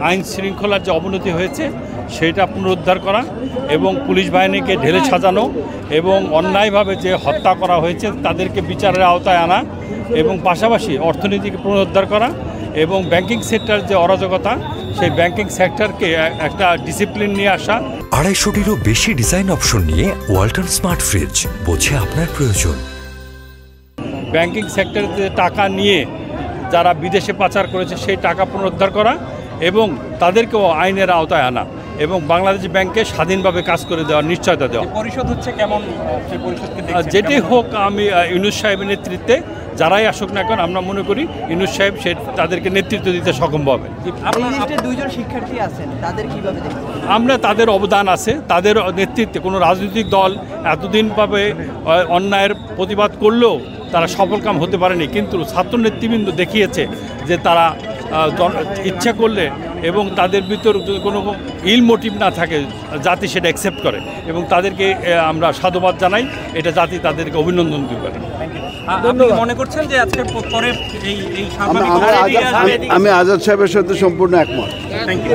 আইন শৃঙ্খলার যে অবনতি হয়েছে সেটা পুনরুদ্ধার করা এবং পুলিশ বাহিনীকে ঢেলে সাজানো এবং অন্যায়ভাবে যে হত্যা করা হয়েছে তাদেরকে বিচারের আওতায় আনা এবং পাশাপাশি অর্থনীতিকে পুনরুদ্ধার করা এবং ব্যাংকিং সেক্টর যে অরাজকতা সেই ব্যাংকিং সেক্টরকে একটা ডিসিপ্লিন নিয়ে আসা। 250টিরও বেশি ডিজাইন অপশন নিয়ে ওয়ালটন স্মার্ট ফ্রিজ, বোঝে আপনার প্রয়োজন। ব্যাংকিং সেক্টরে টাকা নিয়ে যারা বিদেশে পাচার করেছে সেই টাকা পুনরুদ্ধার করা এবং তাদেরকেও আইনের আওতায় আনা এবং বাংলাদেশ ব্যাংকে স্বাধীনভাবে কাজ করে দেওয়ার নিশ্চয়তা দেওয়া। পরিষদ হচ্ছে কেমন, যেটি হোক, আমি ইউনূস সাহেবের নেতৃত্বে যারাই আসুক না কেন আমরা মনে করি ইউনূস সাহেব তাদেরকে নেতৃত্ব দিতে সক্ষম হবে। দুইজন শিক্ষার্থী আছেন, তাদের কিভাবে দেখবেন? আমরা তাদের অবদান আছে, তাদের নেতৃত্বে কোনো রাজনৈতিক দল এতদিনভাবে অন্যায়ের প্রতিবাদ করলেও তারা সফলকাম হতে পারেনি, কিন্তু ছাত্র নেতৃবৃন্দ দেখিয়েছে যে তারা ইচ্ছা করলে এবং তাদের ভিতর যদি কোনো ইল মোটিভ না থাকে জাতি সেটা অ্যাকসেপ্ট করে এবং তাদেরকে আমরা সাধুবাদ জানাই। এটা জাতি তাদেরকে অভিনন্দন দিতে পারে। আপনি মনে করছেন যে আজকের পরে আমি আজাদ সাহেবের সাথে সম্পূর্ণ একমত। Thank you.